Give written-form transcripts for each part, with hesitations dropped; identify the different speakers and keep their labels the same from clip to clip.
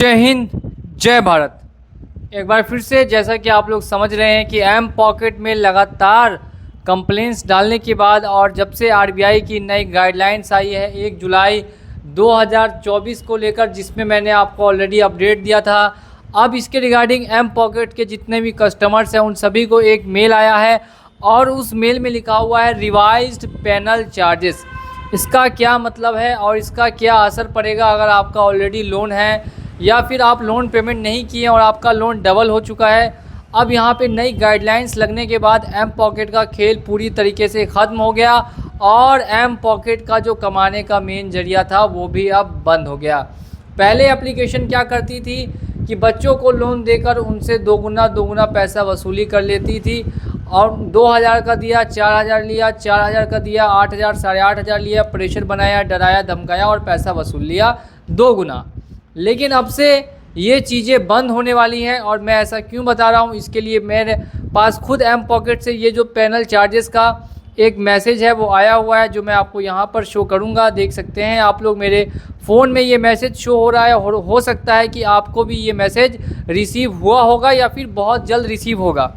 Speaker 1: जय हिंद, जय भारत। एक बार फिर से जैसा कि आप लोग समझ रहे हैं कि एम पॉकेट में लगातार कंप्लेंट्स डालने के बाद और जब से आरबीआई की नई गाइडलाइंस आई है 1 जुलाई 2024 को लेकर, जिसमें मैंने आपको ऑलरेडी अपडेट दिया था। अब इसके रिगार्डिंग एम पॉकेट के जितने भी कस्टमर्स हैं उन सभी को एक मेल आया है और उस मेल में लिखा हुआ है रिवाइज्ड पेनल चार्जेस। इसका क्या मतलब है और इसका क्या असर पड़ेगा अगर आपका ऑलरेडी लोन है या फिर आप लोन पेमेंट नहीं किए और आपका लोन डबल हो चुका है। अब यहाँ पे नई गाइडलाइंस लगने के बाद एम पॉकेट का खेल पूरी तरीके से ख़त्म हो गया और एम पॉकेट का जो कमाने का मेन जरिया था वो भी अब बंद हो गया। पहले एप्लीकेशन क्या करती थी कि बच्चों को लोन देकर उनसे दोगुना पैसा वसूली कर लेती थी और 2000 का दिया, 4000 लिया, 4000 का दिया, 8000, 8500 लिया, प्रेशर बनाया, डराया, धमकाया और पैसा वसूल लिया 2 गुना। लेकिन अब से ये चीज़ें बंद होने वाली हैं और मैं ऐसा क्यों बता रहा हूँ, इसके लिए मेरे पास खुद एम पॉकेट से ये जो पेनल चार्जेस का एक मैसेज है वो आया हुआ है, जो मैं आपको यहाँ पर शो करूँगा। देख सकते हैं आप लोग, मेरे फ़ोन में ये मैसेज शो हो रहा है। हो सकता है कि आपको भी ये मैसेज रिसीव हुआ होगा या फिर बहुत जल्द रिसीव होगा।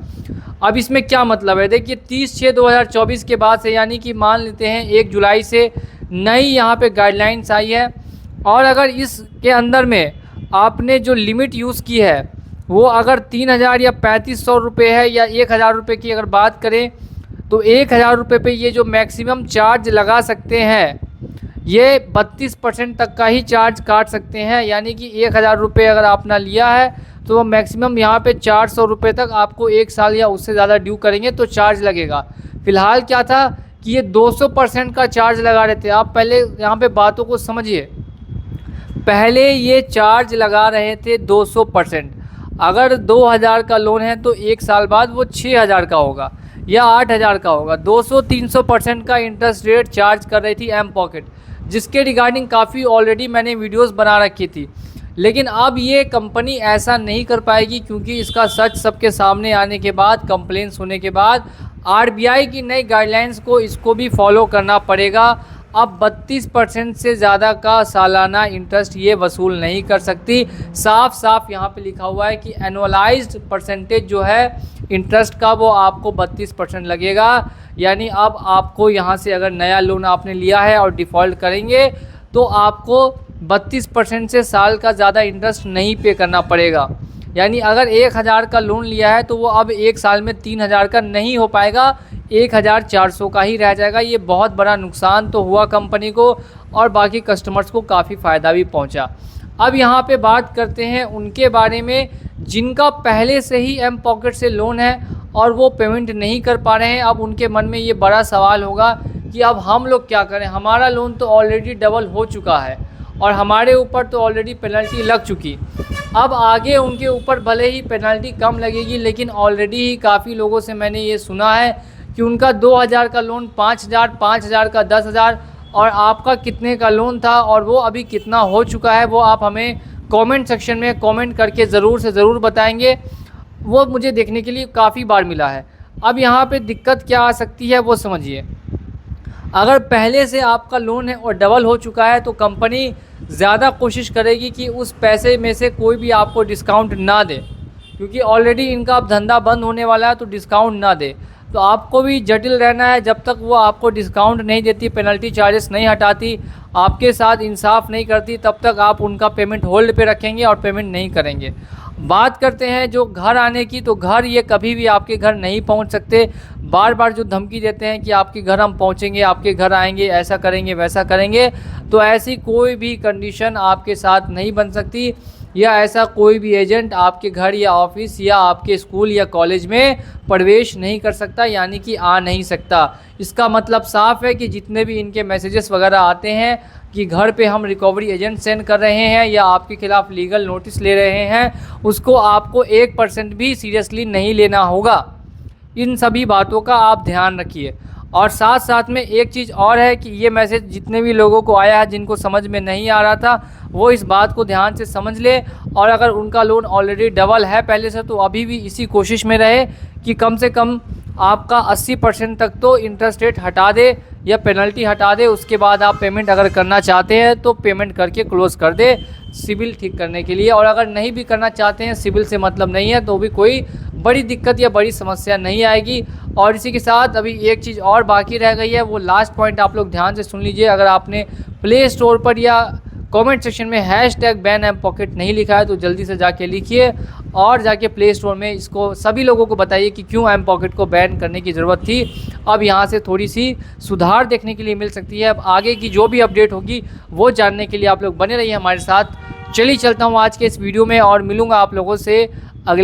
Speaker 1: अब इसमें क्या मतलब है, देखिए 30/6/2024 के बाद से, यानी कि मान लेते हैं 1 जुलाई से नई यहाँ पे गाइडलाइंस आई है और अगर इसके अंदर में आपने जो लिमिट यूज़ की है वो अगर 3000 या 3500 रुपये है या 1000 रुपये की अगर बात करें तो 1000 रुपये पे ये जो मैक्सिमम चार्ज लगा सकते हैं ये 32% तक का ही चार्ज काट सकते हैं। यानी कि 1000 रुपये अगर आपने लिया है तो वो मैक्सिमम यहाँ पे 400 रुपये तक आपको 1 साल या उससे ज़्यादा ड्यू करेंगे तो चार्ज लगेगा। फ़िलहाल क्या था कि ये 200% का चार्ज लगा रहे थे। आप पहले यहाँ पे बातों को समझिए। पहले ये चार्ज लगा रहे थे 200%। अगर 2000 का लोन है तो 1 साल बाद वो 6000 का होगा या 8000 का होगा। 200-300% का इंटरेस्ट रेट चार्ज कर रही थी एम पॉकेट, जिसके रिगार्डिंग काफ़ी ऑलरेडी मैंने वीडियोस बना रखी थी। लेकिन अब ये कंपनी ऐसा नहीं कर पाएगी क्योंकि इसका सच सबके सामने आने के बाद, कंप्लेंट्स होने के बाद आरबीआई की नई गाइडलाइंस को इसको भी फॉलो करना पड़ेगा। अब 32% से ज़्यादा का सालाना इंटरेस्ट ये वसूल नहीं कर सकती। साफ साफ यहाँ पे लिखा हुआ है कि एनुअलाइज्ड परसेंटेज जो है इंटरेस्ट का वो आपको 32% लगेगा। यानी अब आपको यहाँ से अगर नया लोन आपने लिया है और डिफ़ॉल्ट करेंगे तो आपको 32% से साल का ज़्यादा इंटरेस्ट नहीं पे करना पड़ेगा। यानी अगर 1000 का लोन लिया है तो वो अब 1 साल में 3000 का नहीं हो पाएगा, 1400 का ही रह जाएगा। ये बहुत बड़ा नुकसान तो हुआ कंपनी को और बाकी कस्टमर्स को काफ़ी फ़ायदा भी पहुंचा। अब यहाँ पे बात करते हैं उनके बारे में जिनका पहले से ही एम पॉकेट से लोन है और वो पेमेंट नहीं कर पा रहे हैं। अब उनके मन में ये बड़ा सवाल होगा कि अब हम लोग क्या करें, हमारा लोन तो ऑलरेडी डबल हो चुका है और हमारे ऊपर तो ऑलरेडी पेनल्टी लग चुकी। अब आगे उनके ऊपर भले ही पेनल्टी कम लगेगी, लेकिन ऑलरेडी ही काफ़ी लोगों से मैंने ये सुना है कि उनका 2000 का लोन 5000, 5000 का 10,000 और आपका कितने का लोन था और वो अभी कितना हो चुका है वो आप हमें कमेंट सेक्शन में कमेंट करके ज़रूर से ज़रूर बताएंगे। वो मुझे देखने के लिए काफ़ी बार मिला है। अब यहाँ पे दिक्कत क्या आ सकती है वो समझिए। अगर पहले से आपका लोन है और डबल हो चुका है तो कंपनी ज़्यादा कोशिश करेगी कि उस पैसे में से कोई भी आपको डिस्काउंट ना दे, क्योंकि ऑलरेडी इनका अब धंधा बंद होने वाला है तो डिस्काउंट ना दे। तो आपको भी जटिल रहना है जब तक वो आपको डिस्काउंट नहीं देती, पेनल्टी चार्जेस नहीं हटाती, आपके साथ इंसाफ नहीं करती, तब तक आप उनका पेमेंट होल्ड पे रखेंगे और पेमेंट नहीं करेंगे। बात करते हैं जो घर आने की, तो घर ये कभी भी आपके घर नहीं पहुंच सकते। बार बार जो धमकी देते हैं कि आपके घर हम पहुंचेंगे, आपके घर आएंगे, ऐसा करेंगे, वैसा करेंगे, तो ऐसी कोई भी कंडीशन आपके साथ नहीं बन सकती या ऐसा कोई भी एजेंट आपके घर या ऑफिस या आपके स्कूल या कॉलेज में प्रवेश नहीं कर सकता, यानी कि आ नहीं सकता। इसका मतलब साफ है कि जितने भी इनके मैसेजेस वगैरह आते हैं कि घर पे हम रिकवरी एजेंट सेंड कर रहे हैं या आपके खिलाफ़ लीगल नोटिस ले रहे हैं, उसको आपको 1% भी सीरियसली नहीं लेना होगा। इन सभी बातों का आप ध्यान रखिए। और साथ साथ में एक चीज़ और है कि ये मैसेज जितने भी लोगों को आया है जिनको समझ में नहीं आ रहा था वो इस बात को ध्यान से समझ ले, और अगर उनका लोन ऑलरेडी डबल है पहले से तो अभी भी इसी कोशिश में रहे कि कम से कम आपका 80% तक तो इंटरेस्ट रेट हटा दे, या पेनल्टी हटा दे। उसके बाद आप पेमेंट अगर करना चाहते हैं तो पेमेंट करके क्लोज़ कर दे सिविल ठीक करने के लिए। और अगर नहीं भी करना चाहते हैं, सिविल से मतलब नहीं है, तो भी कोई बड़ी दिक्कत या बड़ी समस्या नहीं आएगी। और इसी के साथ अभी एक चीज़ और बाकी रह गई है, वो लास्ट पॉइंट आप लोग ध्यान से सुन लीजिए। अगर आपने प्ले स्टोर पर या कमेंट सेक्शन में #बैन एम पॉकेट नहीं लिखा है तो जल्दी से जाके लिखिए और जाके प्ले स्टोर में इसको सभी लोगों को बताइए कि क्यों एम पॉकेट को बैन करने की ज़रूरत थी। अब यहाँ से थोड़ी सी सुधार देखने के लिए मिल सकती है। अब आगे की जो भी अपडेट होगी वो जानने के लिए आप लोग बने रहिए हमारे साथ। चलिए चलता हूँ आज के इस वीडियो में और मिलूँगा आप लोगों से अगले